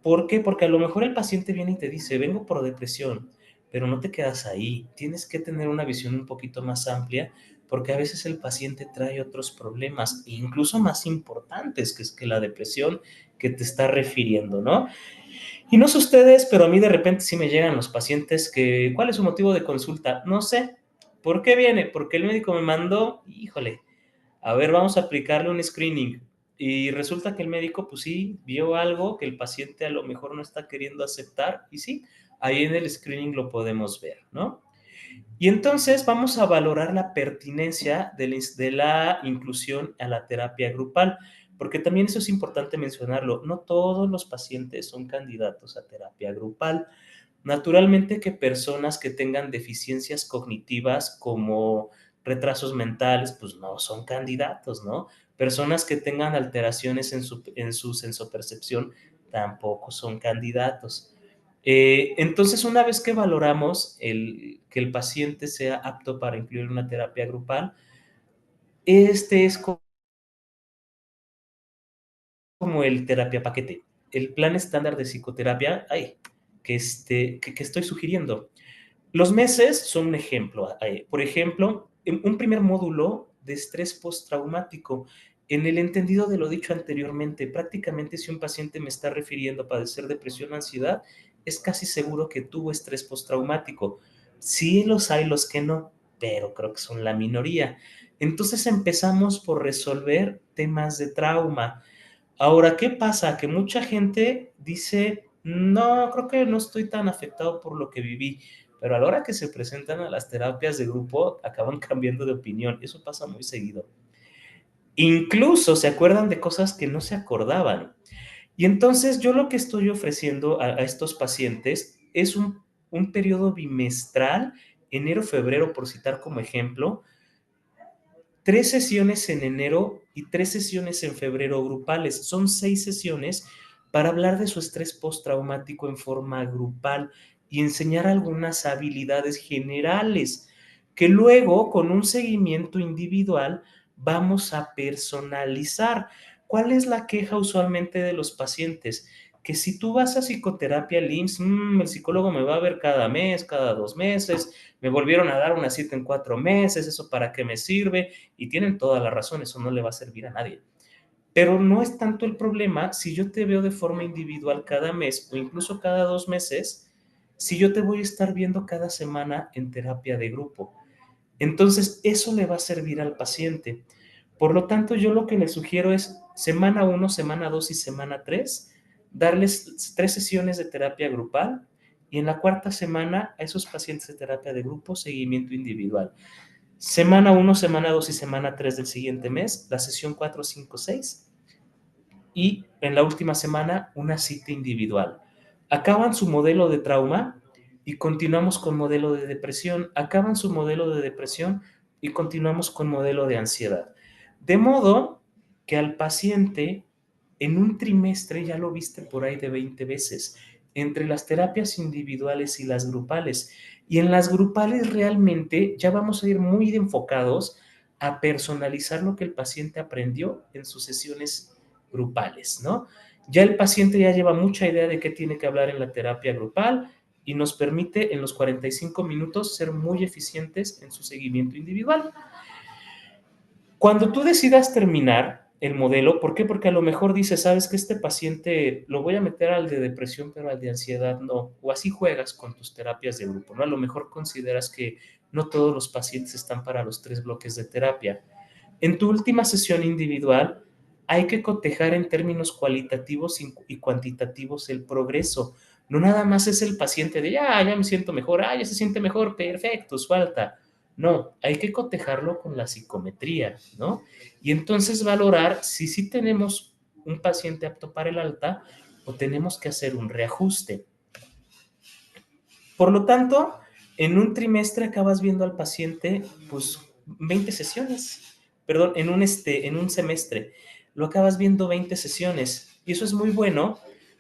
¿Por qué? Porque a lo mejor el paciente viene y te dice, vengo por depresión, pero no te quedas ahí. Tienes que tener una visión un poquito más amplia, porque a veces el paciente trae otros problemas, incluso más importantes que la depresión que te está refiriendo, ¿no? Y no sé ustedes, pero a mí de repente sí me llegan los pacientes que, ¿cuál es su motivo de consulta? No sé. ¿Por qué viene? Porque el médico me mandó, híjole, a ver, vamos a aplicarle un screening. Y resulta que el médico, pues sí, vio algo que el paciente a lo mejor no está queriendo aceptar. Y sí, ahí en el screening lo podemos ver, ¿no? Y entonces vamos a valorar la pertinencia de la inclusión a la terapia grupal, porque también eso es importante mencionarlo. No todos los pacientes son candidatos a terapia grupal. Naturalmente que personas que tengan deficiencias cognitivas como retrasos mentales, pues no son candidatos, ¿no? Personas que tengan alteraciones en su sensopercepción tampoco son candidatos. Entonces, una vez que valoramos que el paciente sea apto para incluir una terapia grupal, este es como el terapia paquete, el plan estándar de psicoterapia que estoy sugiriendo. Los meses son un ejemplo. Por ejemplo, en un primer módulo de estrés postraumático, en el entendido de lo dicho anteriormente, prácticamente si un paciente me está refiriendo a padecer depresión o ansiedad, es casi seguro que tuvo estrés postraumático. Sí los hay los que no, pero creo que son la minoría. Entonces empezamos por resolver temas de trauma. Ahora, ¿qué pasa? Que mucha gente dice, no, creo que no estoy tan afectado por lo que viví, pero a la hora que se presentan a las terapias de grupo, acaban cambiando de opinión. Eso pasa muy seguido. Incluso se acuerdan de cosas que no se acordaban. Y entonces yo lo que estoy ofreciendo a estos pacientes es un periodo bimestral, enero-febrero, por citar como ejemplo, 3 sesiones en enero y 3 sesiones en febrero grupales. Son 6 sesiones para hablar de su estrés postraumático en forma grupal y enseñar algunas habilidades generales que luego con un seguimiento individual vamos a personalizar. ¿Cuál es la queja usualmente de los pacientes? Que si tú vas a psicoterapia LIMS, el psicólogo me va a ver cada mes, cada 2 meses, me volvieron a dar una cita en 4 meses, ¿eso para qué me sirve? Y tienen toda la razón, eso no le va a servir a nadie. Pero no es tanto el problema si yo te veo de forma individual cada mes o incluso cada 2 meses, si yo te voy a estar viendo cada semana en terapia de grupo. Entonces, eso le va a servir al paciente. Por lo tanto, yo lo que le sugiero es semana 1, semana 2 y semana 3, darles 3 sesiones de terapia grupal y en la cuarta semana a esos pacientes de terapia de grupo, seguimiento individual. Semana 1, semana 2 y semana 3 del siguiente mes, la sesión 4, 5, 6 y en la última semana una cita individual. Acaban su modelo de trauma y continuamos con modelo de depresión. Acaban su modelo de depresión y continuamos con modelo de ansiedad. De modo que al paciente en un trimestre ya lo viste por ahí de 20 veces, entre las terapias individuales y las grupales. Y en las grupales realmente ya vamos a ir muy enfocados a personalizar lo que el paciente aprendió en sus sesiones grupales, ¿no? Ya el paciente ya lleva mucha idea de qué tiene que hablar en la terapia grupal y nos permite en los 45 minutos ser muy eficientes en su seguimiento individual. Cuando tú decidas terminar el modelo, ¿por qué? Porque a lo mejor dices, sabes que este paciente lo voy a meter al de depresión, pero al de ansiedad no, o así juegas con tus terapias de grupo, ¿no? A lo mejor consideras que no todos los pacientes están para los 3 bloques de terapia. En tu última sesión individual, hay que cotejar en términos cualitativos y cuantitativos el progreso. No nada más es el paciente de, ya me siento mejor, ya se siente mejor, perfecto, suelta. No, hay que cotejarlo con la psicometría, ¿no? Y entonces valorar si sí tenemos un paciente apto para el alta o tenemos que hacer un reajuste. Por lo tanto, en un trimestre acabas viendo al paciente, pues, 20 sesiones. Perdón, en un semestre lo acabas viendo 20 sesiones. Y eso es muy bueno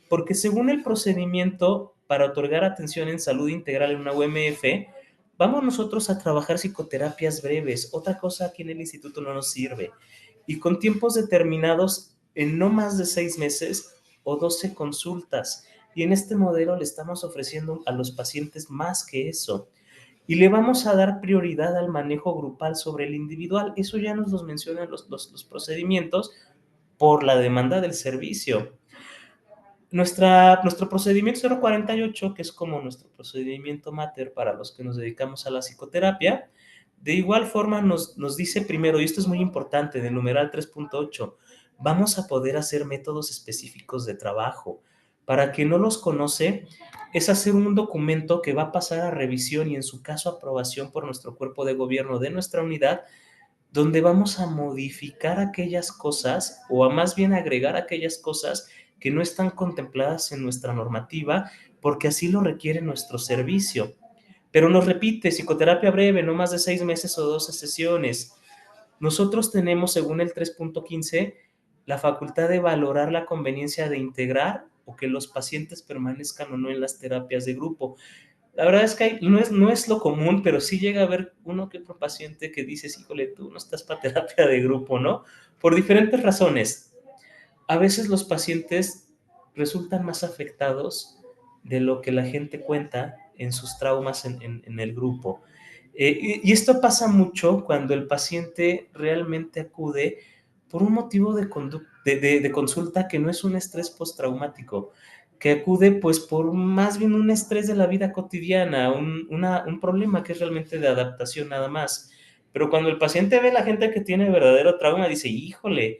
porque según el procedimiento para otorgar atención en salud integral en una UMF, vamos nosotros a trabajar psicoterapias breves. Otra cosa aquí en el instituto no nos sirve. Y con tiempos determinados en no más de 6 meses o 12 consultas. Y en este modelo le estamos ofreciendo a los pacientes más que eso. Y le vamos a dar prioridad al manejo grupal sobre el individual. Eso ya nos lo mencionan los procedimientos por la demanda del servicio. Nuestro procedimiento 048, que es como nuestro procedimiento mater para los que nos dedicamos a la psicoterapia, de igual forma nos dice primero, y esto es muy importante, del numeral 3.8, vamos a poder hacer métodos específicos de trabajo. Para quien no los conoce, es hacer un documento que va a pasar a revisión y en su caso aprobación por nuestro cuerpo de gobierno de nuestra unidad, donde vamos a modificar aquellas cosas o a más bien agregar aquellas cosas que no están contempladas en nuestra normativa porque así lo requiere nuestro servicio. Pero nos repite, psicoterapia breve, no más de 6 meses o 12 sesiones. Nosotros tenemos, según el 3.15, la facultad de valorar la conveniencia de integrar o que los pacientes permanezcan o no en las terapias de grupo. La verdad es que no es lo común, pero sí llega a haber uno que otro paciente que dices, híjole, tú no estás para terapia de grupo, ¿no? Por diferentes razones. A veces los pacientes resultan más afectados de lo que la gente cuenta en sus traumas en el grupo. Y esto pasa mucho cuando el paciente realmente acude por un motivo de consulta que no es un estrés postraumático, que acude pues por más bien un estrés de la vida cotidiana, un problema que es realmente de adaptación nada más. Pero cuando el paciente ve a la gente que tiene verdadero trauma, dice, híjole,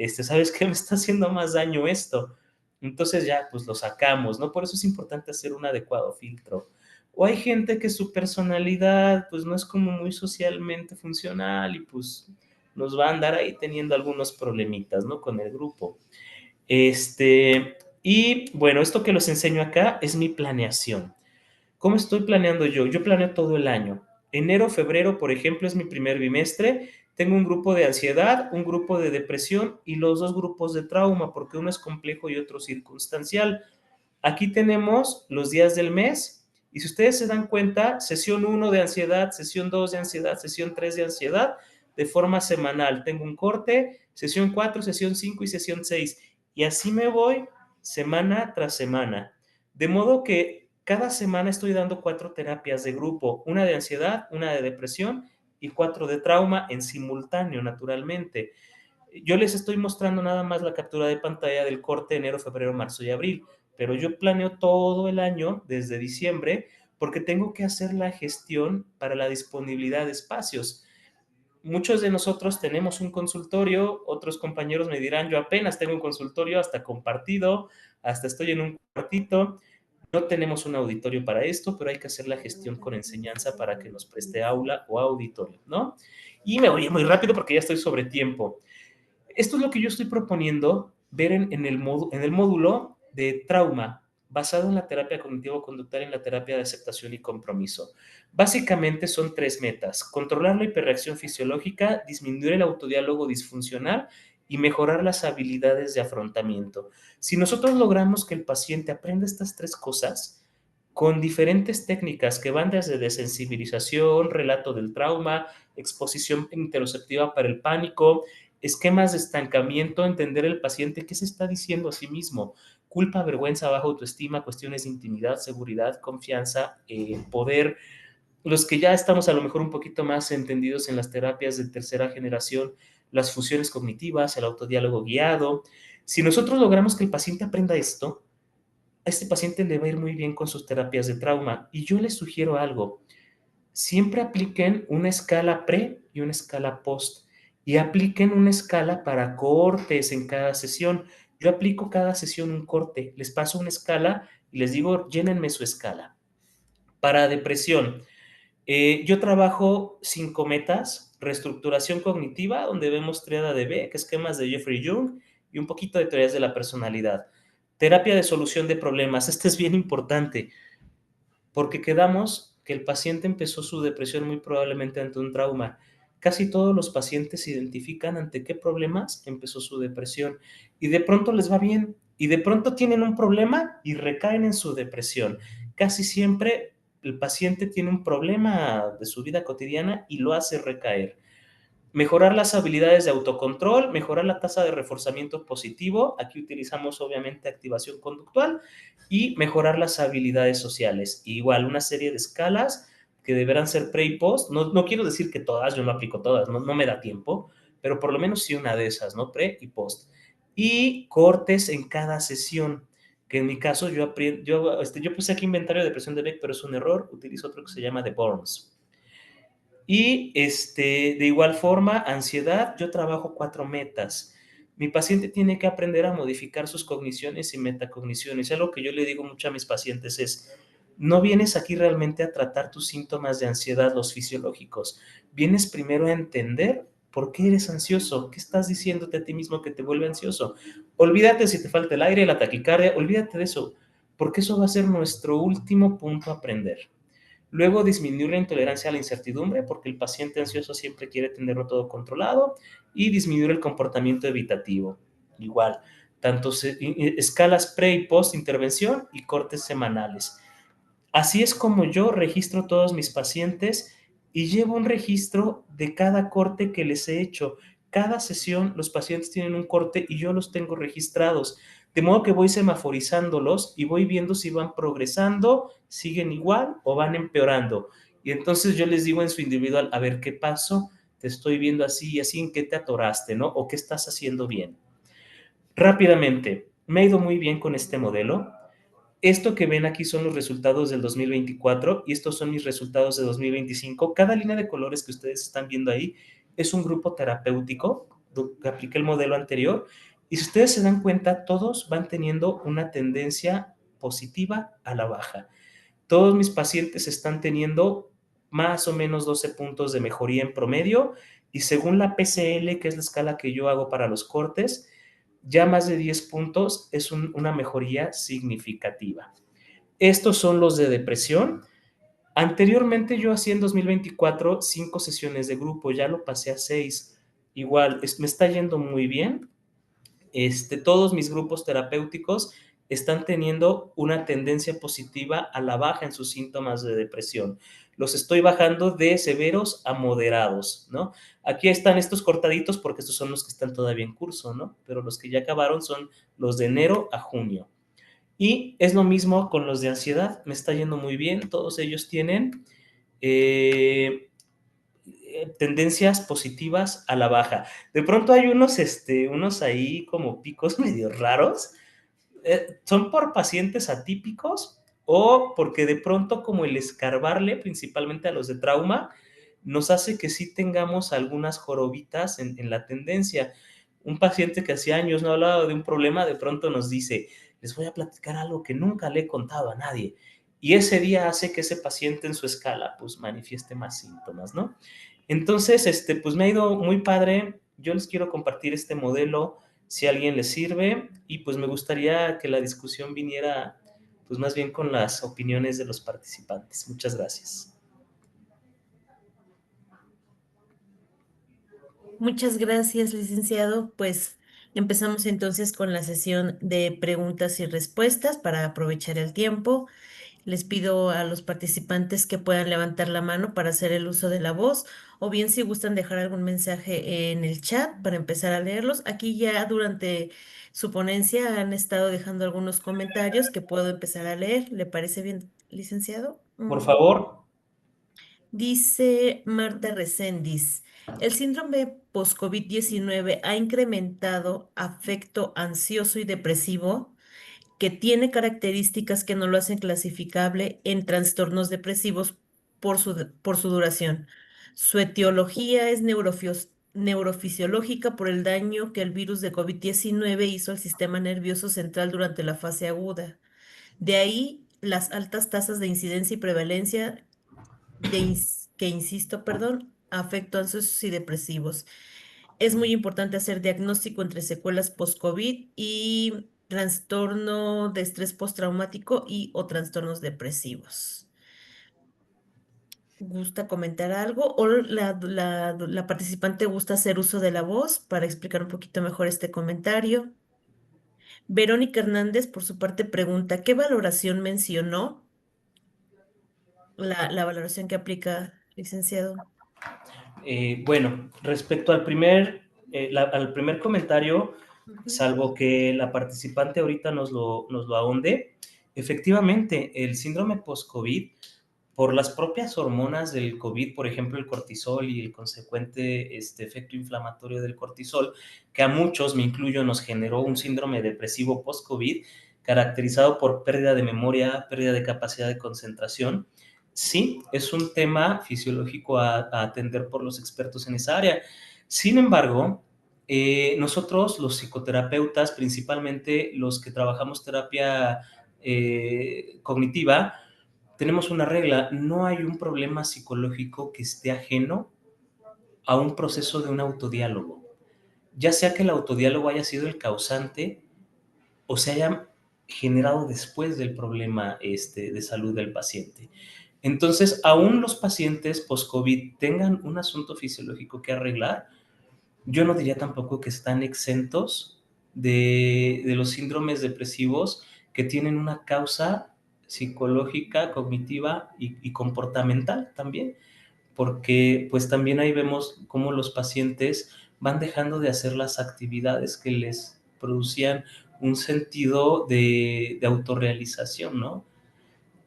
¿sabes qué? Me está haciendo más daño esto. Entonces ya, pues lo sacamos, ¿no? Por eso es importante hacer un adecuado filtro. O hay gente que su personalidad, pues no es como muy socialmente funcional y pues nos va a andar ahí teniendo algunos problemitas, ¿no? Con el grupo. Y bueno, esto que los enseño acá es mi planeación. ¿Cómo estoy planeando yo? Yo planeo todo el año. Enero, febrero, por ejemplo, es mi primer bimestre. Tengo un grupo de ansiedad, un grupo de depresión y los dos grupos de trauma, porque uno es complejo y otro circunstancial. Aquí tenemos los días del mes y si ustedes se dan cuenta, sesión 1 de ansiedad, sesión 2 de ansiedad, sesión 3 de ansiedad, de forma semanal. Tengo un corte, sesión 4, sesión 5 y sesión 6. Y así me voy semana tras semana. De modo que cada semana estoy dando 4 terapias de grupo, una de ansiedad, una de depresión y 4 de trauma en simultáneo, naturalmente. Yo les estoy mostrando nada más la captura de pantalla del corte de enero, febrero, marzo y abril, pero yo planeo todo el año desde diciembre porque tengo que hacer la gestión para la disponibilidad de espacios. Muchos de nosotros tenemos un consultorio, otros compañeros me dirán, yo apenas tengo un consultorio, hasta compartido, hasta estoy en un cuartito. No tenemos un auditorio para esto, pero hay que hacer la gestión con enseñanza para que nos preste aula o auditorio, ¿no? Y me voy muy rápido porque ya estoy sobre tiempo. Esto es lo que yo estoy proponiendo ver en el módulo de trauma, basado en la terapia cognitivo-conductual y en la terapia de aceptación y compromiso. Básicamente son 3 metas: controlar la hiperreacción fisiológica, disminuir el autodiálogo disfuncional y mejorar las habilidades de afrontamiento. Si nosotros logramos que el paciente aprenda estas 3 cosas, con diferentes técnicas que van desde desensibilización, relato del trauma, exposición interoceptiva para el pánico, esquemas de estancamiento, entender el paciente qué se está diciendo a sí mismo, culpa, vergüenza, baja autoestima, cuestiones de intimidad, seguridad, confianza, poder. Los que ya estamos a lo mejor un poquito más entendidos en las terapias de tercera generación, las fusiones cognitivas, el autodiálogo guiado. Si nosotros logramos que el paciente aprenda esto, a este paciente le va a ir muy bien con sus terapias de trauma. Y yo les sugiero algo: siempre apliquen una escala pre y una escala post y apliquen una escala para cortes en cada sesión. Yo aplico cada sesión un corte, les paso una escala y les digo, llénenme su escala. Para depresión, yo trabajo 5 metas: reestructuración cognitiva, donde vemos triada de Beck, esquemas de Jeffrey Jung y un poquito de teorías de la personalidad. Terapia de solución de problemas, este es bien importante porque quedamos que el paciente empezó su depresión muy probablemente ante un trauma. Casi todos los pacientes identifican ante qué problemas empezó su depresión y de pronto les va bien y de pronto tienen un problema y recaen en su depresión. Casi siempre el paciente tiene un problema de su vida cotidiana y lo hace recaer. Mejorar las habilidades de autocontrol, mejorar la tasa de reforzamiento positivo, aquí utilizamos obviamente activación conductual, y mejorar las habilidades sociales. Igual una serie de escalas que deberán ser pre y post. No quiero decir que todas, yo no aplico todas, no me da tiempo, pero por lo menos sí una de esas, ¿no? Pre y post. Y cortes en cada sesión, que en mi caso yo puse aquí inventario de depresión de Beck, pero es un error, utilizo otro que se llama The Burns. Y de igual forma, ansiedad, yo trabajo 4 metas. Mi paciente tiene que aprender a modificar sus cogniciones y metacogniciones. Algo que yo le digo mucho a mis pacientes es, no vienes aquí realmente a tratar tus síntomas de ansiedad, los fisiológicos. Vienes primero a entender por qué eres ansioso, qué estás diciéndote a ti mismo que te vuelve ansioso. Olvídate si te falta el aire, la taquicardia, olvídate de eso, porque eso va a ser nuestro último punto a aprender. Luego, disminuir la intolerancia a la incertidumbre, porque el paciente ansioso siempre quiere tenerlo todo controlado, y disminuir el comportamiento evitativo. Igual, tanto escalas pre y post intervención y cortes semanales. Así es como yo registro todos mis pacientes y llevo un registro de cada corte que les he hecho. Cada sesión los pacientes tienen un corte y yo los tengo registrados. De modo que voy semaforizándolos y voy viendo si van progresando, siguen igual o van empeorando. Y entonces yo les digo en su individual, a ver, ¿qué pasó? Te estoy viendo así y así, ¿en qué te atoraste, no? ¿O qué estás haciendo bien? Rápidamente, me ha ido muy bien con este modelo. Esto que ven aquí son los resultados del 2024 y estos son mis resultados de 2025. Cada línea de colores que ustedes están viendo ahí es un grupo terapéutico que apliqué el modelo anterior y si ustedes se dan cuenta, todos van teniendo una tendencia positiva a la baja. Todos mis pacientes están teniendo más o menos 12 puntos de mejoría en promedio y según la PCL, que es la escala que yo hago para los cortes, ya más de 10 puntos es una mejoría significativa. Estos son los de depresión. Anteriormente yo hacía en 2024 5 sesiones de grupo, ya lo pasé a 6. Igual, me está yendo muy bien. Todos mis grupos terapéuticos están teniendo una tendencia positiva a la baja en sus síntomas de depresión. Los estoy bajando de severos a moderados, ¿no? Aquí están estos cortaditos porque estos son los que están todavía en curso, ¿no? Pero los que ya acabaron son los de enero a junio. Y es lo mismo con los de ansiedad, me está yendo muy bien, todos ellos tienen tendencias positivas a la baja. De pronto hay unos ahí como picos medio raros, son por pacientes atípicos o porque de pronto como el escarbarle, principalmente a los de trauma, nos hace que sí tengamos algunas jorobitas en la tendencia. Un paciente que hacía años no hablaba de un problema, de pronto nos dice, les voy a platicar algo que nunca le he contado a nadie. Y ese día hace que ese paciente en su escala pues manifieste más síntomas, ¿no? Entonces, pues me ha ido muy padre. Yo les quiero compartir este modelo si a alguien le sirve y pues me gustaría que la discusión viniera pues más bien con las opiniones de los participantes. Muchas gracias. Muchas gracias, licenciado. Pues empezamos entonces con la sesión de preguntas y respuestas para aprovechar el tiempo. Les pido a los participantes que puedan levantar la mano para hacer el uso de la voz o bien si gustan dejar algún mensaje en el chat para empezar a leerlos. Aquí ya durante su ponencia han estado dejando algunos comentarios que puedo empezar a leer. ¿Le parece bien, licenciado? Por favor. Dice Marta Recendis, el síndrome post-COVID-19 ha incrementado afecto ansioso y depresivo que tiene características que no lo hacen clasificable en trastornos depresivos por su duración. Su etiología es neurofisiológica por el daño que el virus de COVID-19 hizo al sistema nervioso central durante la fase aguda. De ahí las altas tasas de incidencia y prevalencia que insisto, perdón, afecto ansiosos y depresivos. Es muy importante hacer diagnóstico entre secuelas post-COVID y trastorno de estrés postraumático y o trastornos depresivos. ¿Gusta comentar algo o la participante gusta hacer uso de la voz para explicar un poquito mejor este comentario? Verónica Hernández, por su parte, pregunta, ¿qué valoración mencionó? La valoración que aplica, licenciado. Bueno, respecto al primer comentario, Ujú. salvo que la participante ahorita nos lo ahonde, efectivamente, el síndrome post-COVID, por las propias hormonas del COVID, por ejemplo, el cortisol y el consecuente efecto inflamatorio del cortisol, que a muchos, me incluyo, nos generó un síndrome depresivo post-COVID, caracterizado por pérdida de memoria, pérdida de capacidad de concentración. Sí, es un tema fisiológico a atender por los expertos en esa área. Sin embargo, nosotros los psicoterapeutas, principalmente los que trabajamos terapia cognitiva, tenemos una regla, no hay un problema psicológico que esté ajeno a un proceso de un autodiálogo. Ya sea que el autodiálogo haya sido el causante o se haya generado después del problema de salud del paciente. Entonces, aún los pacientes post-COVID tengan un asunto fisiológico que arreglar, yo no diría tampoco que están exentos de los síndromes depresivos que tienen una causa psicológica, cognitiva y comportamental también, porque pues también ahí vemos cómo los pacientes van dejando de hacer las actividades que les producían un sentido de autorrealización, ¿no?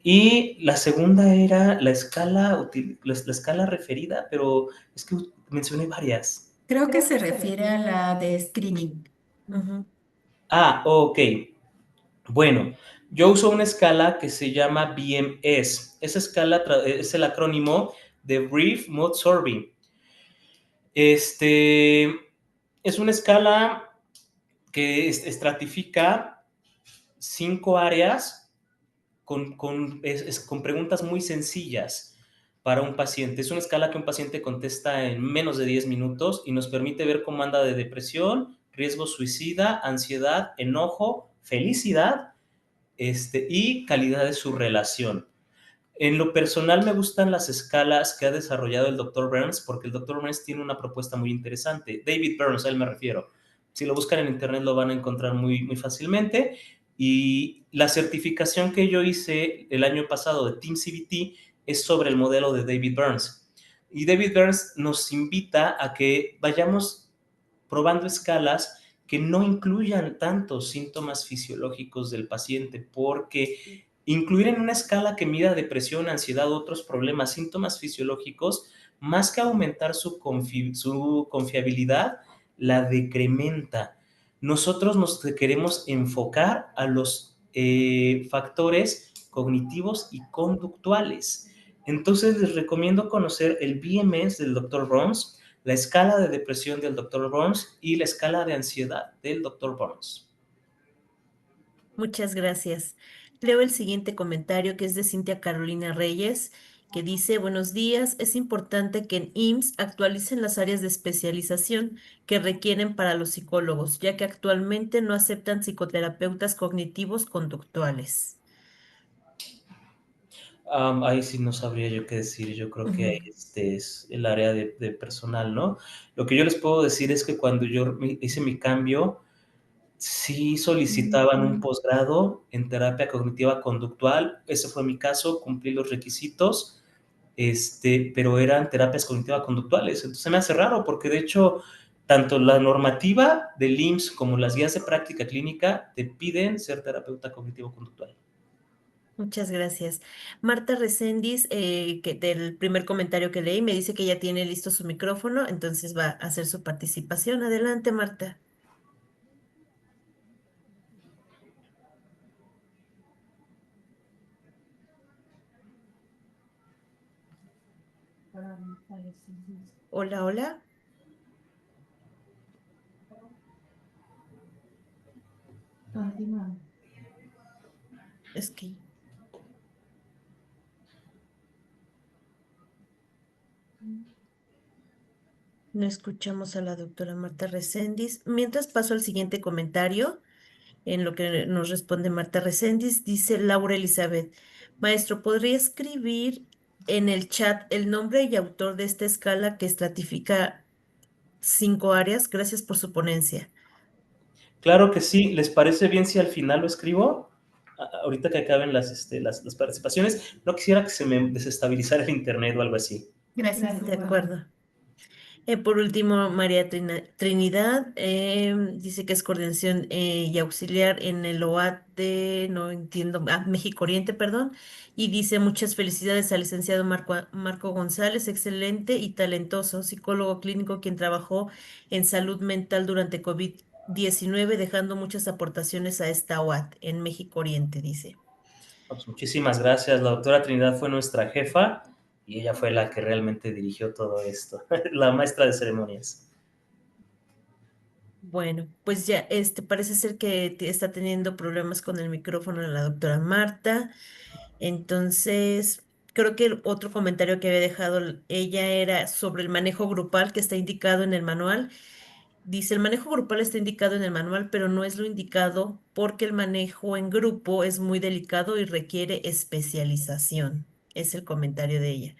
Y la segunda era la escala referida, pero es que mencioné varias. Creo que se refiere a la de screening. Ujú. Ah, ok. Bueno, yo uso una escala que se llama BMS. Esa escala es el acrónimo de Brief Mood Survey. Es una escala que estratifica 5 áreas con preguntas muy sencillas para un paciente. Es una escala que un paciente contesta en menos de 10 minutos y nos permite ver cómo anda de depresión, riesgo suicida, ansiedad, enojo, felicidad, y calidad de su relación. En lo personal me gustan las escalas que ha desarrollado el Dr. Burns porque el Dr. Burns tiene una propuesta muy interesante. David Burns, a él me refiero. Si lo buscan en internet lo van a encontrar muy, muy fácilmente. Y la certificación que yo hice el año pasado de Team CBT es sobre el modelo de David Burns. Y David Burns nos invita a que vayamos probando escalas que no incluyan tantos síntomas fisiológicos del paciente, porque incluir en una escala que mida depresión, ansiedad u otros problemas, síntomas fisiológicos, más que aumentar su confiabilidad, la decrementa. Nosotros nos queremos enfocar a los factores cognitivos y conductuales. Entonces les recomiendo conocer el BMS del Dr. Burns, la escala de depresión del Dr. Burns y la escala de ansiedad del Dr. Burns. Muchas gracias. Leo el siguiente comentario que es de Cintia Carolina Reyes, que dice, buenos días, es importante que en IMSS actualicen las áreas de especialización que requieren para los psicólogos, ya que actualmente no aceptan psicoterapeutas cognitivos conductuales. Ahí sí no sabría yo qué decir. Yo creo que Ujú, este es el área de personal, ¿no? Lo que yo les puedo decir es que cuando yo hice mi cambio, sí solicitaban un posgrado en terapia cognitiva conductual. Ese fue mi caso, cumplí los requisitos, pero eran terapias cognitivas conductuales. Entonces se me hace raro porque de hecho tanto la normativa del IMSS como las guías de práctica clínica te piden ser terapeuta cognitivo conductual. muchas gracias. Marta Recendis, que del primer comentario que leí, me dice que ya tiene listo su micrófono, entonces va a hacer su participación. Adelante, Marta. Hola, hola. Es que no escuchamos a la doctora Marta Recendis. Mientras paso al siguiente comentario, en lo que nos responde Marta Recendis, dice Laura Elizabeth, maestro, ¿podría escribir en el chat el nombre y autor de esta escala que estratifica 5 áreas? Gracias por su ponencia. Claro que sí. ¿Les parece bien si al final lo escribo? Ahorita que acaben las participaciones, no quisiera que se me desestabilizara el internet o algo así. Gracias, De doctora. acuerdo. Por último, María Trinidad dice que es coordinación y auxiliar en el OAT de, no entiendo, México Oriente, perdón, y dice muchas felicidades al licenciado Marco González, excelente y talentoso psicólogo clínico quien trabajó en salud mental durante COVID-19, dejando muchas aportaciones a esta OAT en México Oriente, dice. Pues muchísimas gracias. La doctora Trinidad fue nuestra jefa y ella fue la que realmente dirigió todo esto, la maestra de ceremonias. Bueno, pues ya, parece ser que está teniendo problemas con el micrófono de la doctora Marta. Entonces, creo que el otro comentario que había dejado ella era sobre el manejo grupal que está indicado en el manual. Dice, el manejo grupal está indicado en el manual, pero no es lo indicado porque el manejo en grupo es muy delicado y requiere especialización. Es el comentario de ella.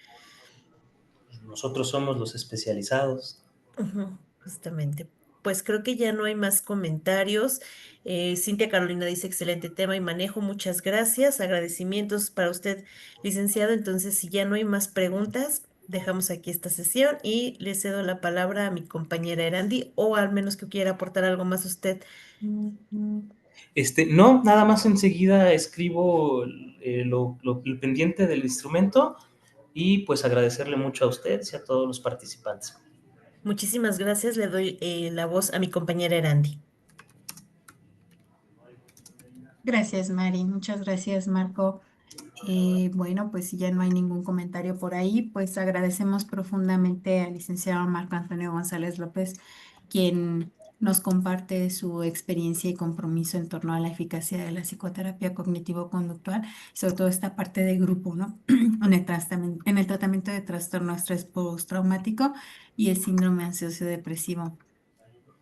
Nosotros somos los especializados. Ujú, justamente. pues creo que ya no hay más comentarios. Cintia Carolina dice excelente tema y manejo, muchas gracias. Agradecimientos para usted, licenciado. Entonces, si ya no hay más preguntas, dejamos aquí esta sesión y le cedo la palabra a mi compañera Erandi, o al menos que quiera aportar algo más usted. No, nada más enseguida escribo el pendiente del instrumento y pues agradecerle mucho a usted y a todos los participantes. Muchísimas gracias. Le doy la voz a mi compañera Erandi. Gracias, Mari. Muchas gracias, Marco. Bueno, pues si ya no hay ningún comentario por ahí, pues agradecemos profundamente al licenciado Marco Antonio González López, quien nos comparte su experiencia y compromiso en torno a la eficacia de la psicoterapia cognitivo-conductual, sobre todo esta parte de grupo, ¿no? En el tratamiento de trastorno estrés postraumático y el síndrome ansioso depresivo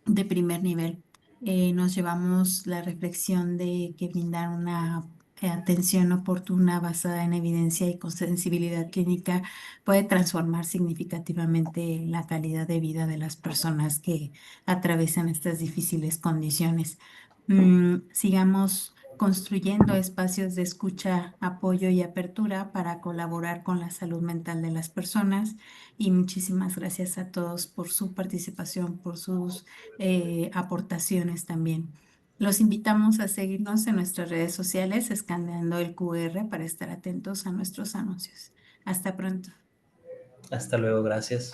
de primer nivel. Nos llevamos la reflexión de que brindar una atención oportuna basada en evidencia y con sensibilidad clínica puede transformar significativamente la calidad de vida de las personas que atraviesan estas difíciles condiciones. Sigamos construyendo espacios de escucha, apoyo y apertura para colaborar con la salud mental de las personas. Y muchísimas gracias a todos por su participación, por sus aportaciones también. Los invitamos a seguirnos en nuestras redes sociales escaneando el QR para estar atentos a nuestros anuncios. Hasta pronto. Hasta luego, gracias.